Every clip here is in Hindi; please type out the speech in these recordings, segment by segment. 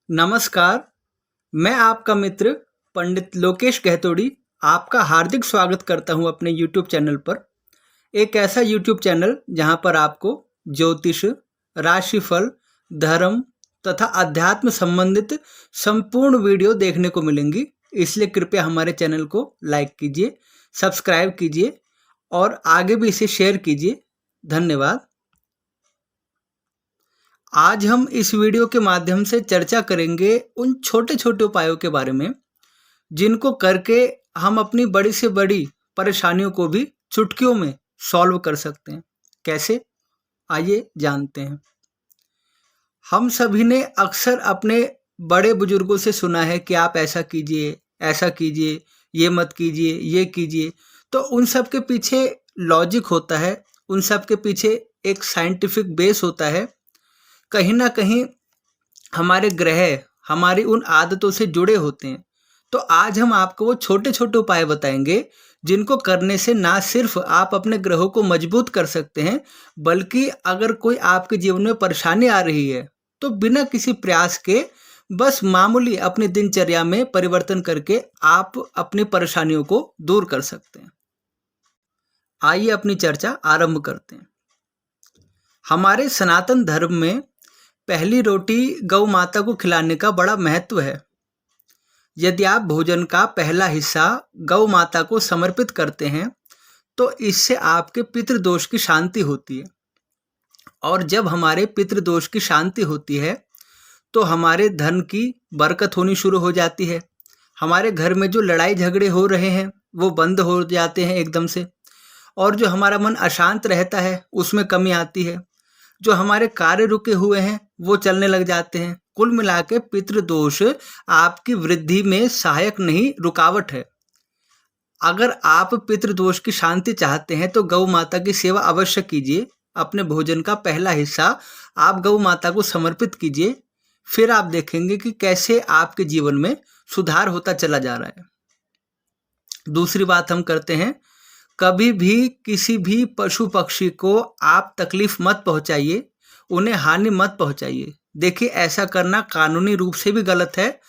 नमस्कार, मैं आपका मित्र पंडित लोकेश गहतोड़ी आपका हार्दिक स्वागत करता हूं अपने YouTube चैनल पर। एक ऐसा YouTube चैनल जहां पर आपको ज्योतिष, राशिफल, धर्म तथा अध्यात्म संबंधित संपूर्ण वीडियो देखने को मिलेंगी। इसलिए कृपया हमारे चैनल को लाइक कीजिए, सब्सक्राइब कीजिए और आगे भी इसे शेयर कीजिए। धन्यवाद। आज हम इस वीडियो के माध्यम से चर्चा करेंगे उन छोटे छोटे उपायों के बारे में जिनको करके हम अपनी बड़ी से बड़ी परेशानियों को भी चुटकियों में सॉल्व कर सकते हैं। कैसे? आइए जानते हैं। हम सभी ने अक्सर अपने बड़े बुजुर्गों से सुना है कि आप ऐसा कीजिए, ये मत कीजिए, ये कीजिए। तो उन सब के पीछे लॉजिक होता है, उन सब के पीछे एक साइंटिफिक बेस होता है। कहीं ना कहीं हमारे ग्रह हमारी उन आदतों से जुड़े होते हैं। तो आज हम आपको वो छोटे छोटे उपाय बताएंगे जिनको करने से ना सिर्फ आप अपने ग्रहों को मजबूत कर सकते हैं, बल्कि अगर कोई आपके जीवन में परेशानी आ रही है तो बिना किसी प्रयास के बस मामूली अपनी दिनचर्या में परिवर्तन करके आप अपनी परेशानियों को दूर कर सकते हैं। आइए अपनी चर्चा आरंभ करते हैं। हमारे सनातन धर्म में पहली रोटी गौ माता को खिलाने का बड़ा महत्व है। यदि आप भोजन का पहला हिस्सा गौ माता को समर्पित करते हैं तो इससे आपके पितृदोष की शांति होती है। और जब हमारे पितृदोष की शांति होती है तो हमारे धन की बरकत होनी शुरू हो जाती है। हमारे घर में जो लड़ाई झगड़े हो रहे हैं वो बंद हो जाते हैं एकदम से। और जो हमारा मन अशांत रहता है उसमें कमी आती है। जो हमारे कार्य रुके हुए हैं वो चलने लग जाते हैं। कुल मिला के पितृदोष आपकी वृद्धि में सहायक नहीं, रुकावट है। अगर आप पितृदोष की शांति चाहते हैं तो गौ माता की सेवा अवश्य कीजिए। अपने भोजन का पहला हिस्सा आप गौ माता को समर्पित कीजिए। फिर आप देखेंगे कि कैसे आपके जीवन में सुधार होता चला जा रहा है। दूसरी बात हम करते हैं, कभी भी किसी भी पशु पक्षी को आप तकलीफ मत पहुंचाइए, उन्हें हानि मत पहुंचाइए। देखिए, ऐसा करना कानूनी रूप से भी गलत है।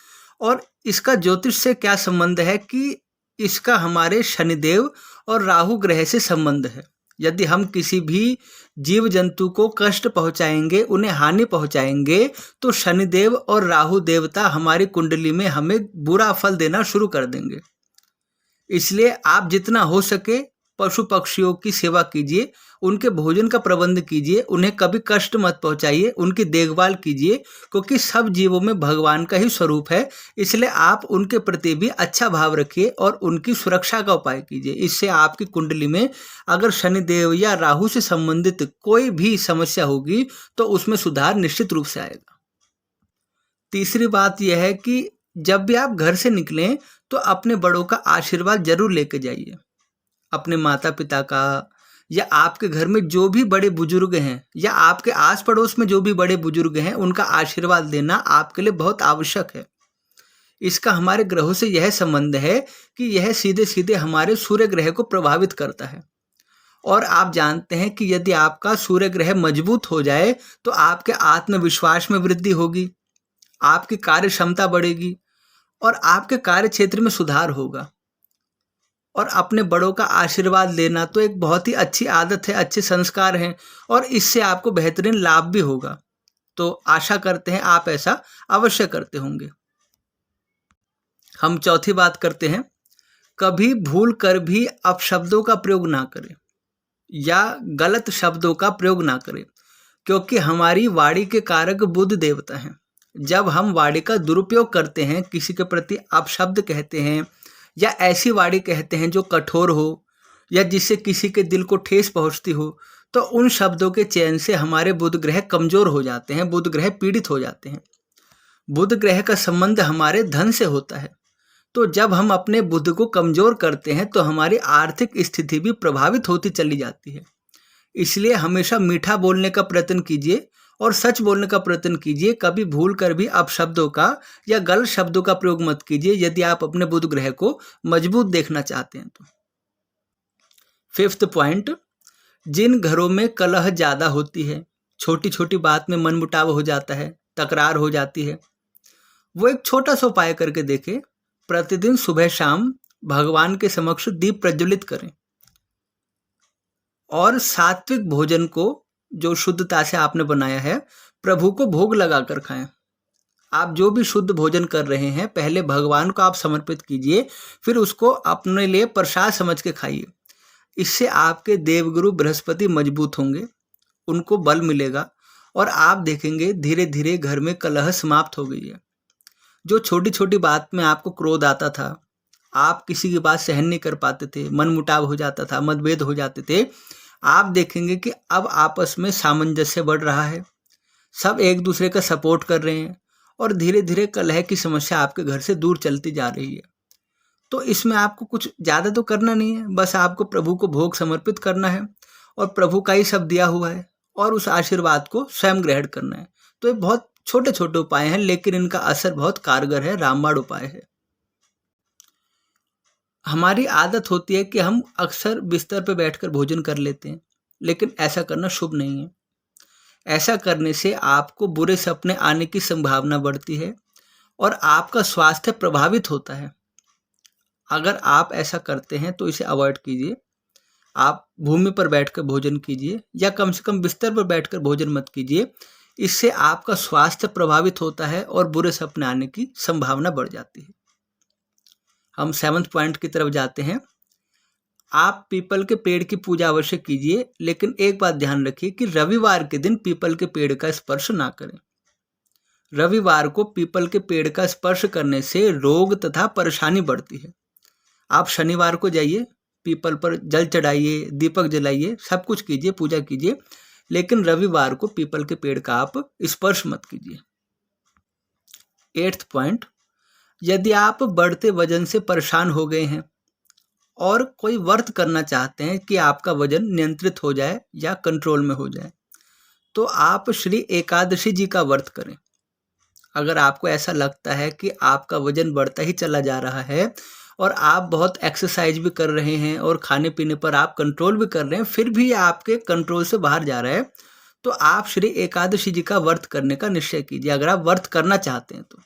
और इसका ज्योतिष से क्या संबंध है कि इसका हमारे शनिदेव और राहु ग्रह से संबंध है। यदि हम किसी भी जीव जंतु को कष्ट पहुंचाएंगे, उन्हें हानि पहुंचाएंगे, तो शनिदेव और राहु देवता हमारी कुंडली में हमें बुरा फल देना शुरू कर देंगे। इसलिए आप जितना हो सके पशु पक्षियों की सेवा कीजिए, उनके भोजन का प्रबंध कीजिए, उन्हें कभी कष्ट मत पहुंचाइए, उनकी देखभाल कीजिए, क्योंकि सब जीवों में भगवान का ही स्वरूप है। इसलिए आप उनके प्रति भी अच्छा भाव रखिए और उनकी सुरक्षा का उपाय कीजिए। इससे आपकी कुंडली में अगर शनिदेव या राहु से संबंधित कोई भी समस्या होगी तो उसमें सुधार निश्चित रूप से आएगा। तीसरी बात यह है कि जब भी आप घर से निकलें तो अपने बड़ों का आशीर्वाद जरूर लेके जाइए। अपने माता पिता का, या आपके घर में जो भी बड़े बुजुर्ग हैं, या आपके आस पड़ोस में जो भी बड़े बुजुर्ग हैं, उनका आशीर्वाद लेना आपके लिए बहुत आवश्यक है। इसका हमारे ग्रहों से यह संबंध है कि यह सीधे सीधे हमारे सूर्य ग्रह को प्रभावित करता है। और आप जानते हैं कि यदि आपका सूर्य ग्रह मजबूत हो जाए तो आपके आत्मविश्वास में वृद्धि होगी, आपकी कार्य क्षमता बढ़ेगी और आपके कार्य क्षेत्र में सुधार होगा। और अपने बड़ों का आशीर्वाद लेना तो एक बहुत ही अच्छी आदत है, अच्छे संस्कार हैं और इससे आपको बेहतरीन लाभ भी होगा। तो आशा करते हैं आप ऐसा अवश्य करते होंगे। हम चौथी बात करते हैं, कभी भूल कर भी अपशब्दों का प्रयोग ना करें या गलत शब्दों का प्रयोग ना करें, क्योंकि हमारी वाणी के कारक बुध देवता हैं। जब हम वाणी का दुरुपयोग करते हैं, किसी के प्रति अपशब्द कहते हैं या ऐसी वाणी कहते हैं जो कठोर हो या जिससे किसी के दिल को ठेस पहुंचती हो, तो उन शब्दों के चयन से हमारे बुध ग्रह कमजोर हो जाते हैं, बुध ग्रह पीड़ित हो जाते हैं। बुध ग्रह का संबंध हमारे धन से होता है। तो जब हम अपने बुध को कमजोर करते हैं तो हमारी आर्थिक स्थिति भी प्रभावित होती चली जाती है। इसलिए हमेशा मीठा बोलने का प्रयत्न कीजिए और सच बोलने का प्रयत्न कीजिए। कभी भूल कर भी अपशब्दों का या गलत शब्दों का प्रयोग मत कीजिए यदि आप अपने बुध ग्रह को मजबूत देखना चाहते हैं तो। फिफ्थ पॉइंट, जिन घरों में कलह ज्यादा होती है, छोटी छोटी बात में मनमुटाव हो जाता है, तकरार हो जाती है, वो एक छोटा सा उपाय करके देखें। प्रतिदिन सुबह शाम भगवान के समक्ष दीप प्रज्वलित करें और सात्विक भोजन को, जो शुद्धता से आपने बनाया है, प्रभु को भोग लगाकर खाएं। आप जो भी शुद्ध भोजन कर रहे हैं पहले भगवान को आप समर्पित कीजिए, फिर उसको अपने लिए प्रसाद समझ के खाइए। इससे आपके देवगुरु बृहस्पति मजबूत होंगे, उनको बल मिलेगा और आप देखेंगे धीरे धीरे घर में कलह समाप्त हो गई है। जो छोटी छोटी बात में आपको क्रोध आता था, आप किसी की बात सहन नहीं कर पाते थे, मनमुटाव हो जाता था, मतभेद हो जाते थे, आप देखेंगे कि अब आपस में सामंजस्य बढ़ रहा है, सब एक दूसरे का सपोर्ट कर रहे हैं और धीरे धीरे कलह की समस्या आपके घर से दूर चलती जा रही है। तो इसमें आपको कुछ ज़्यादा तो करना नहीं है, बस आपको प्रभु को भोग समर्पित करना है और प्रभु का ही सब दिया हुआ है और उस आशीर्वाद को स्वयं ग्रहण करना है। तो ये बहुत छोटे छोटे उपाय हैं, लेकिन इनका असर बहुत कारगर है, रामबाण उपाय है। हमारी आदत होती है कि हम अक्सर बिस्तर पर बैठकर भोजन कर लेते हैं, लेकिन ऐसा करना शुभ नहीं है। ऐसा करने से आपको बुरे सपने आने की संभावना बढ़ती है और आपका स्वास्थ्य प्रभावित होता है। अगर आप ऐसा करते हैं तो इसे अवॉइड कीजिए। आप भूमि पर बैठकर भोजन कीजिए या कम से कम बिस्तर पर बैठकर भोजन मत कीजिए। इससे आपका स्वास्थ्य प्रभावित होता है और बुरे सपने आने की संभावना बढ़ जाती है। हम 7वें पॉइंट की तरफ जाते हैं। आप पीपल के पेड़ की पूजा अवश्य कीजिए, लेकिन एक बात ध्यान रखिए कि रविवार के दिन पीपल के पेड़ का स्पर्श ना करें। रविवार को पीपल के पेड़ का स्पर्श करने से रोग तथा परेशानी बढ़ती है। आप शनिवार को जाइए, पीपल पर जल चढ़ाइए, दीपक जलाइए, सब कुछ कीजिए, पूजा कीजिए, लेकिन रविवार को पीपल के पेड़ का आप स्पर्श मत कीजिए। 8वां पॉइंट, यदि आप बढ़ते वजन से परेशान हो गए हैं और कोई व्रत करना चाहते हैं कि आपका वजन नियंत्रित हो जाए या कंट्रोल में हो जाए, तो आप श्री एकादशी जी का व्रत करें। अगर आपको ऐसा लगता है कि आपका वजन बढ़ता ही चला जा रहा है और आप बहुत एक्सरसाइज भी कर रहे हैं और खाने पीने पर आप कंट्रोल भी कर रहे हैं, फिर भी आपके कंट्रोल से बाहर जा रहा है, तो आप श्री एकादशी जी का व्रत करने का निश्चय कीजिए। अगर आप व्रत करना चाहते हैं तो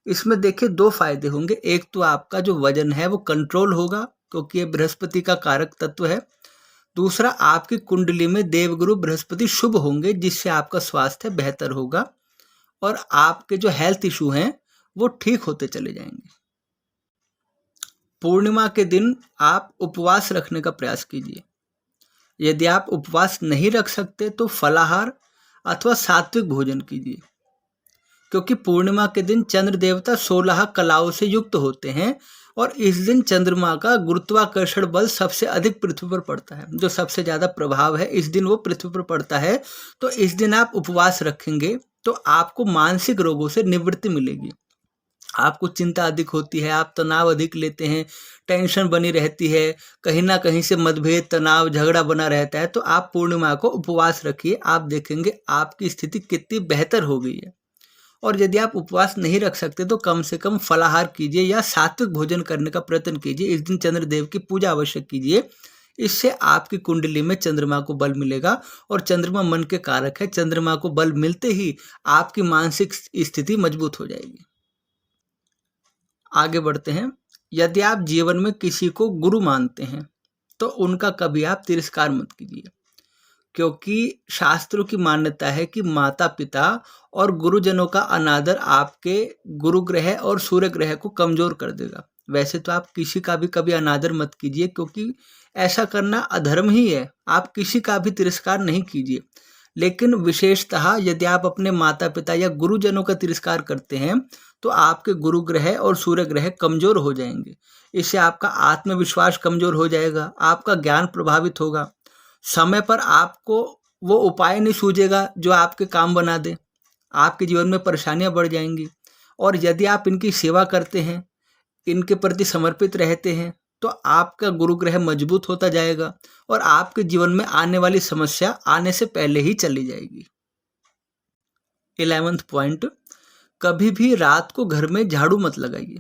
इसमें देखिए 2 फायदे होंगे। एक तो आपका जो वजन है वो कंट्रोल होगा, क्योंकि ये बृहस्पति का कारक तत्व है। दूसरा, आपकी कुंडली में देवगुरु बृहस्पति शुभ होंगे, जिससे आपका स्वास्थ्य बेहतर होगा और आपके जो हेल्थ इशू हैं वो ठीक होते चले जाएंगे। पूर्णिमा के दिन आप उपवास रखने का प्रयास कीजिए। यदि आप उपवास नहीं रख सकते तो फलाहार अथवा सात्विक भोजन कीजिए, क्योंकि पूर्णिमा के दिन चंद्र देवता 16 कलाओं से युक्त होते हैं और इस दिन चंद्रमा का गुरुत्वाकर्षण बल सबसे अधिक पृथ्वी पर पड़ता है। जो सबसे ज़्यादा प्रभाव है इस दिन वो पृथ्वी पर पड़ता है। तो इस दिन आप उपवास रखेंगे तो आपको मानसिक रोगों से निवृत्ति मिलेगी। आपको चिंता अधिक होती है, आप तनाव अधिक लेते हैं, टेंशन बनी रहती है, कहीं ना कहीं से मतभेद, तनाव, झगड़ा बना रहता है, तो आप पूर्णिमा को उपवास रखिए। आप देखेंगे आपकी स्थिति कितनी बेहतर हो गई है। और यदि आप उपवास नहीं रख सकते तो कम से कम फलाहार कीजिए या सात्विक भोजन करने का प्रयत्न कीजिए। इस दिन चंद्रदेव की पूजा अवश्य कीजिए। इससे आपकी कुंडली में चंद्रमा को बल मिलेगा और चंद्रमा मन के कारक है। चंद्रमा को बल मिलते ही आपकी मानसिक स्थिति मजबूत हो जाएगी। आगे बढ़ते हैं। यदि आप जीवन में किसी को गुरु मानते हैं तो उनका कभी आप तिरस्कार मत कीजिए, क्योंकि शास्त्रों की मान्यता है कि माता पिता और गुरुजनों का अनादर आपके गुरु ग्रह और सूर्य ग्रह को कमजोर कर देगा। वैसे तो आप किसी का भी कभी अनादर मत कीजिए, क्योंकि ऐसा करना अधर्म ही है। आप किसी का भी तिरस्कार नहीं कीजिए, लेकिन विशेषतः यदि आप अपने माता पिता या गुरुजनों का तिरस्कार करते हैं तो आपके गुरु ग्रह और सूर्य ग्रह कमजोर हो जाएंगे। इससे आपका आत्मविश्वास कमजोर हो जाएगा, आपका ज्ञान प्रभावित होगा, समय पर आपको वो उपाय नहीं सूझेगा जो आपके काम बना दे, आपके जीवन में परेशानियां बढ़ जाएंगी। और यदि आप इनकी सेवा करते हैं, इनके प्रति समर्पित रहते हैं, तो आपका गुरु ग्रह मजबूत होता जाएगा और आपके जीवन में आने वाली समस्या आने से पहले ही चली जाएगी। 11वां पॉइंट, कभी भी रात को घर में झाड़ू मत लगाइए।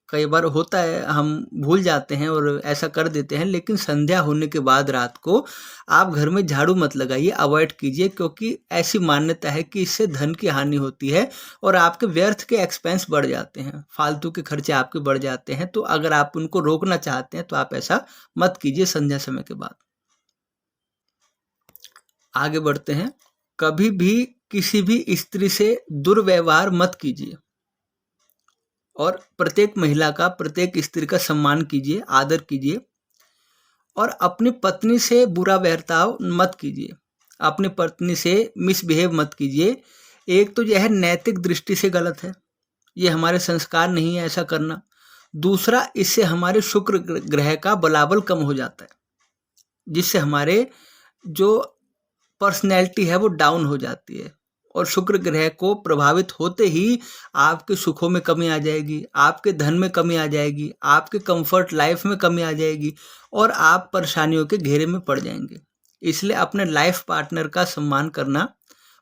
कई बार होता है हम भूल जाते हैं और ऐसा कर देते हैं, लेकिन संध्या होने के बाद रात को आप घर में झाड़ू मत लगाइए, अवॉइड कीजिए, क्योंकि ऐसी मान्यता है कि इससे धन की हानि होती है और आपके व्यर्थ के एक्सपेंस बढ़ जाते हैं, फालतू के खर्चे आपके बढ़ जाते हैं। तो अगर आप उनको रोकना चाहते हैं तो आप ऐसा मत कीजिए संध्या समय के बाद। आगे बढ़ते हैं। कभी भी किसी भी स्त्री से दुर्व्यवहार मत कीजिए और प्रत्येक महिला का, प्रत्येक स्त्री का सम्मान कीजिए, आदर कीजिए और अपनी पत्नी से बुरा बर्ताव मत कीजिए, अपनी पत्नी से मिसबिहेव मत कीजिए। एक तो यह नैतिक दृष्टि से गलत है, ये हमारे संस्कार नहीं है ऐसा करना। दूसरा, इससे हमारे शुक्र ग्रह का बलाबल कम हो जाता है, जिससे हमारे जो पर्सनैलिटी है वो डाउन हो जाती है और शुक्र ग्रह को प्रभावित होते ही आपके सुखों में कमी आ जाएगी, आपके धन में कमी आ जाएगी, आपके कंफर्ट लाइफ में कमी आ जाएगी और आप परेशानियों के घेरे में पड़ जाएंगे। इसलिए अपने लाइफ पार्टनर का सम्मान करना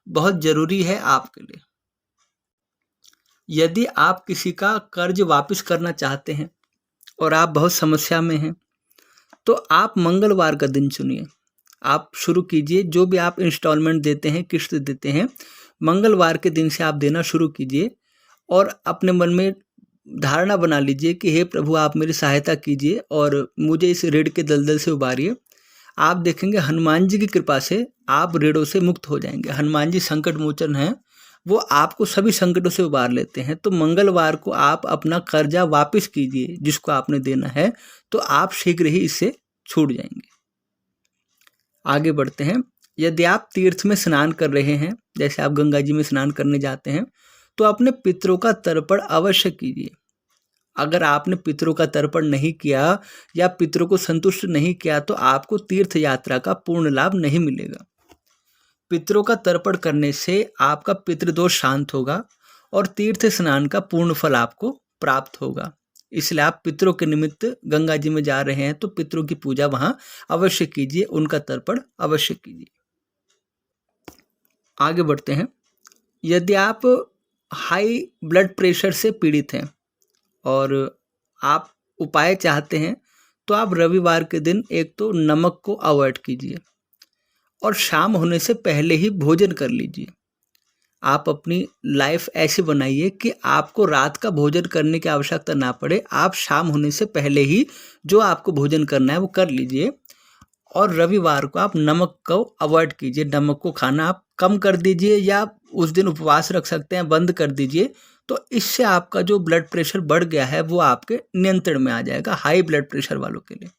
बहुत ज़रूरी है आपके लिए। यदि आप किसी का कर्ज वापस करना चाहते हैं और आप बहुत समस्या में हैं, तो आप मंगलवार का दिन चुनिए। आप शुरू कीजिए, जो भी आप इंस्टॉलमेंट देते हैं, किस्त देते हैं, मंगलवार के दिन से आप देना शुरू कीजिए और अपने मन में धारणा बना लीजिए कि हे प्रभु, आप मेरी सहायता कीजिए और मुझे इस ऋण के दलदल से उबारिए। आप देखेंगे हनुमान जी की कृपा से आप ऋणों से मुक्त हो जाएंगे। हनुमान जी संकट मोचन हैं, वो आपको सभी संकटों से उबार लेते हैं। तो मंगलवार को आप अपना कर्जा वापस कीजिए जिसको आपने देना है, तो आप शीघ्र ही इससे छूट जाएंगे। आगे बढ़ते हैं। यदि आप तीर्थ में स्नान कर रहे हैं, जैसे आप गंगा जी में स्नान करने जाते हैं, तो अपने पितरों का तर्पण अवश्य कीजिए। अगर आपने पितरों का तर्पण नहीं किया या पितरों को संतुष्ट नहीं किया तो आपको तीर्थ यात्रा का पूर्ण लाभ नहीं मिलेगा। पितरों का तर्पण करने से आपका पितृदोष शांत होगा और तीर्थ स्नान का पूर्ण फल आपको प्राप्त होगा। इसलिए आप पितरों के निमित्त गंगा जी में जा रहे हैं तो पितरों की पूजा वहां अवश्य कीजिए, उनका तर्पण अवश्य कीजिए। आगे बढ़ते हैं। यदि आप हाई ब्लड प्रेशर से पीड़ित हैं और आप उपाय चाहते हैं, तो आप रविवार के दिन एक तो नमक को अवॉइड कीजिए और शाम होने से पहले ही भोजन कर लीजिए। आप अपनी लाइफ ऐसे बनाइए कि आपको रात का भोजन करने की आवश्यकता ना पड़े। आप शाम होने से पहले ही जो आपको भोजन करना है वो कर लीजिए और रविवार को आप नमक को अवॉइड कीजिए। नमक को खाना आप कम कर दीजिए या उस दिन उपवास रख सकते हैं, बंद कर दीजिए। तो इससे आपका जो ब्लड प्रेशर बढ़ गया है वो आपके नियंत्रण में आ जाएगा, हाई ब्लड प्रेशर वालों के लिए।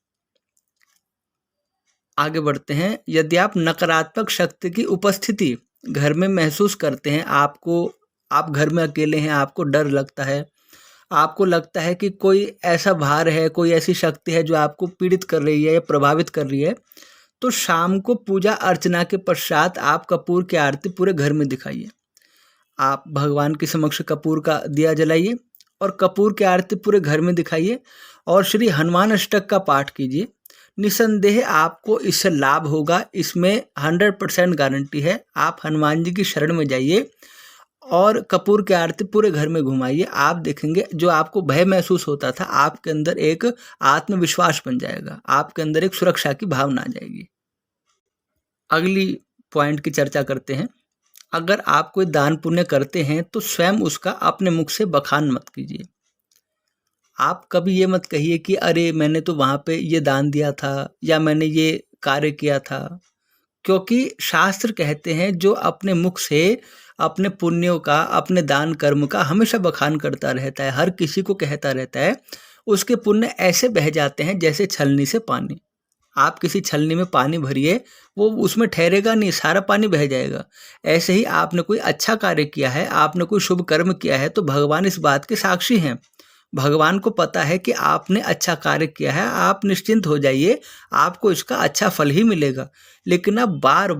आगे बढ़ते हैं। यदि आप नकारात्मक शक्ति की उपस्थिति घर में महसूस करते हैं, आप घर में अकेले हैं, आपको डर लगता है, आपको लगता है कि कोई ऐसा भार है, कोई ऐसी शक्ति है जो आपको पीड़ित कर रही है या प्रभावित कर रही है, तो शाम को पूजा अर्चना के पश्चात आप कपूर की आरती पूरे घर में दिखाइए। आप भगवान के समक्ष कपूर का दिया जलाइए और कपूर की आरती पूरे घर में दिखाइए और श्री हनुमान अष्टक का पाठ कीजिए। निसंदेह आपको इससे लाभ होगा, इसमें 100% गारंटी है। आप हनुमान जी की शरण में जाइए और कपूर की आरती पूरे घर में घुमाइए। आप देखेंगे जो आपको भय महसूस होता था, आपके अंदर एक आत्मविश्वास बन जाएगा, आपके अंदर एक सुरक्षा की भावना आ जाएगी। अगली पॉइंट की चर्चा करते हैं। अगर आप कोई दान पुण्य करते हैं तो स्वयं उसका अपने मुख से बखान मत कीजिए। आप कभी ये मत कहिए कि अरे मैंने तो वहाँ पे ये दान दिया था या मैंने ये कार्य किया था, क्योंकि शास्त्र कहते हैं जो अपने मुख से अपने पुण्यों का, अपने दान कर्म का हमेशा बखान करता रहता है, हर किसी को कहता रहता है, उसके पुण्य ऐसे बह जाते हैं जैसे छलनी से पानी। आप किसी छलनी में पानी भरिए, वो उसमें ठहरेगा नहीं, सारा पानी बह जाएगा। ऐसे ही आपने कोई अच्छा कार्य किया है, आपने कोई शुभ कर्म किया है, तो भगवान इस बात के साक्षी हैं। भगवान को पता है कि आपने अच्छा कार्य किया है, आप निश्चिंत हो जाइए, आपको इसका अच्छा फल ही मिलेगा। लेकिन आप बार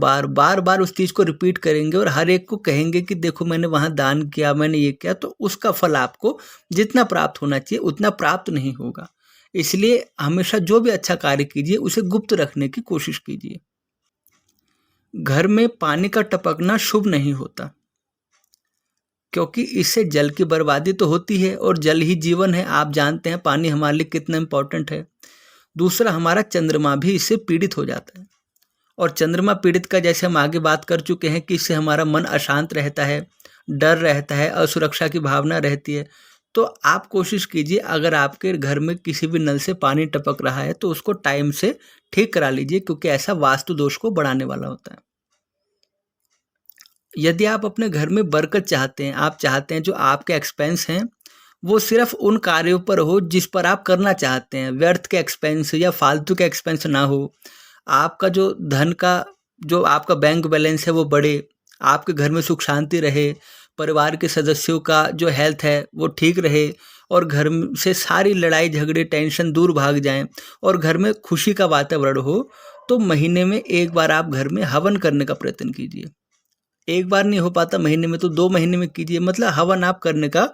बार उस चीज़ को रिपीट करेंगे और हर एक को कहेंगे कि देखो मैंने वहाँ दान किया, मैंने ये किया, तो उसका फल आपको जितना प्राप्त होना चाहिए उतना प्राप्त नहीं होगा। इसलिए हमेशा जो भी अच्छा कार्य कीजिए उसे गुप्त रखने की कोशिश कीजिए। घर में पानी का टपकना शुभ नहीं होता, क्योंकि इससे जल की बर्बादी तो होती है और जल ही जीवन है। आप जानते हैं पानी हमारे लिए कितना इम्पोर्टेंट है। दूसरा, हमारा चंद्रमा भी इससे पीड़ित हो जाता है और चंद्रमा पीड़ित का जैसे हम आगे बात कर चुके हैं कि इससे हमारा मन अशांत रहता है, डर रहता है, असुरक्षा की भावना रहती है। तो आप कोशिश कीजिए, अगर आपके घर में किसी भी नल से पानी टपक रहा है तो उसको टाइम से ठीक करा लीजिए, क्योंकि ऐसा वास्तु दोष को बढ़ाने वाला होता है। यदि आप अपने घर में बरकत चाहते हैं, आप चाहते हैं जो आपके एक्सपेंस हैं वो सिर्फ उन कार्यों पर हो जिस पर आप करना चाहते हैं, व्यर्थ के एक्सपेंस या फालतू के एक्सपेंस ना हो, आपका जो धन का जो आपका बैंक बैलेंस है वो बढ़े, आपके घर में सुख शांति रहे, परिवार के सदस्यों का जो हेल्थ है वो ठीक रहे और घर से सारी लड़ाई झगड़े टेंशन दूर भाग जाएं और घर में खुशी का वातावरण हो, तो महीने में एक बार आप घर में हवन करने का प्रयत्न कीजिए। एक बार नहीं हो पाता महीने में तो 2 महीने में कीजिए, मतलब हवन आप करने का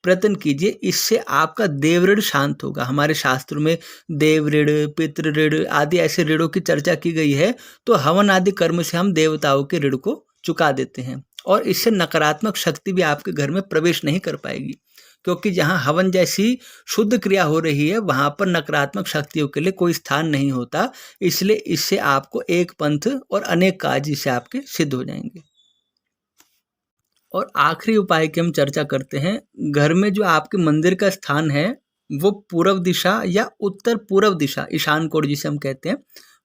प्रयत्न कीजिए। इससे आपका देव ऋण शांत होगा। हमारे शास्त्रों में देव ऋण, पितृ ऋण आदि ऐसे ऋणों की चर्चा की गई है। तो हवन आदि कर्म से हम देवताओं के ऋण को चुका देते हैं और इससे नकारात्मक शक्ति भी आपके घर में प्रवेश नहीं कर पाएगी, क्योंकि जहाँ हवन जैसी शुद्ध क्रिया हो रही है वहाँ पर नकारात्मक शक्तियों के लिए कोई स्थान नहीं होता। इसलिए इससे आपको एक पंथ और अनेक कार्य इससे आपके सिद्ध हो जाएंगे। और आखिरी उपाय की हम चर्चा करते हैं। घर में जो आपके मंदिर का स्थान है वो पूर्व दिशा या उत्तर पूर्व दिशा, ईशान कोण जिसे हम कहते हैं,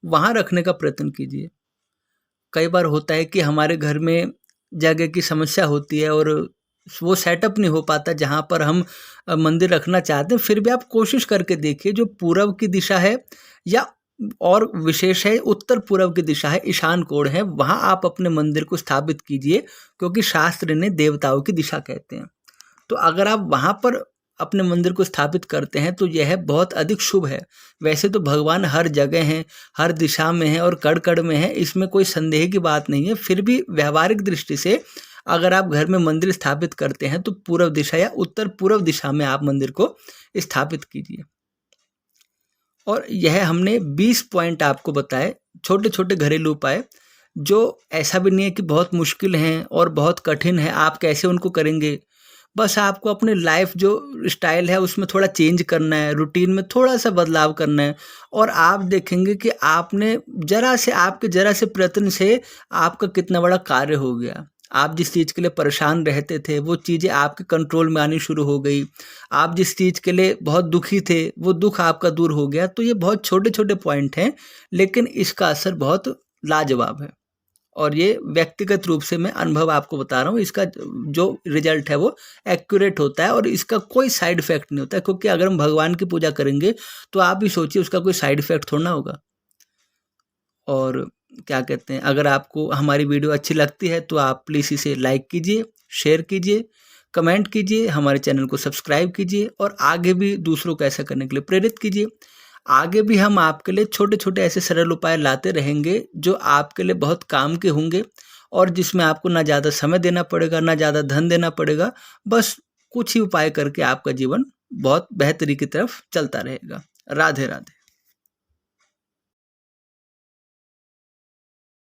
वहाँ रखने का प्रयत्न कीजिए। कई बार होता है कि हमारे घर में जगह की समस्या होती है और वो सेटअप नहीं हो पाता जहाँ पर हम मंदिर रखना चाहते हैं। फिर भी आप कोशिश करके देखिए, जो पूर्व की दिशा है या और विशेष है उत्तर पूर्व की दिशा है, ईशान कोण है, वहाँ आप अपने मंदिर को स्थापित कीजिए, क्योंकि शास्त्र ने देवताओं की दिशा कहते हैं। तो अगर आप वहाँ पर अपने मंदिर को स्थापित करते हैं तो यह बहुत अधिक शुभ है। वैसे तो भगवान हर जगह हैं, हर दिशा में है और कण कण में है, इसमें कोई संदेह की बात नहीं है। फिर भी व्यवहारिक दृष्टि से अगर आप घर में मंदिर स्थापित करते हैं तो पूर्व दिशा या उत्तर पूर्व दिशा में आप मंदिर को स्थापित कीजिए। और यह हमने 20 पॉइंट आपको बताए, छोटे छोटे घरेलू उपाय, जो ऐसा भी नहीं है कि बहुत मुश्किल हैं और बहुत कठिन है। आप कैसे उनको करेंगे, बस आपको अपने लाइफ जो स्टाइल है उसमें थोड़ा चेंज करना है, रूटीन में थोड़ा सा बदलाव करना है और आप देखेंगे कि आपने आपके जरा से प्रयत्न से आपका कितना बड़ा कार्य हो गया। आप जिस चीज़ के लिए परेशान रहते थे वो चीज़ें आपके कंट्रोल में आनी शुरू हो गई। आप जिस चीज़ के लिए बहुत दुखी थे वो दुख आपका दूर हो गया। तो ये बहुत छोटे छोटे पॉइंट हैं, लेकिन इसका असर बहुत लाजवाब है और ये व्यक्तिगत रूप से मैं अनुभव आपको बता रहा हूँ। इसका जो रिजल्ट है वो एक्यूरेट होता है और इसका कोई साइड इफेक्ट नहीं होता है, क्योंकि अगर हम भगवान की पूजा करेंगे तो आप भी सोचिए उसका कोई साइड इफेक्ट थोड़ा ना होगा। और क्या कहते हैं, अगर आपको हमारी वीडियो अच्छी लगती है तो आप प्लीज़ इसे लाइक कीजिए, शेयर कीजिए, कमेंट कीजिए, हमारे चैनल को सब्सक्राइब कीजिए और आगे भी दूसरों को ऐसा करने के लिए प्रेरित कीजिए। आगे भी हम आपके लिए छोटे छोटे ऐसे सरल उपाय लाते रहेंगे जो आपके लिए बहुत काम के होंगे और जिसमें आपको ना ज़्यादा समय देना पड़ेगा, ना ज़्यादा धन देना पड़ेगा। बस कुछ ही उपाय करके आपका जीवन बहुत बेहतरी की तरफ चलता रहेगा। राधे राधे।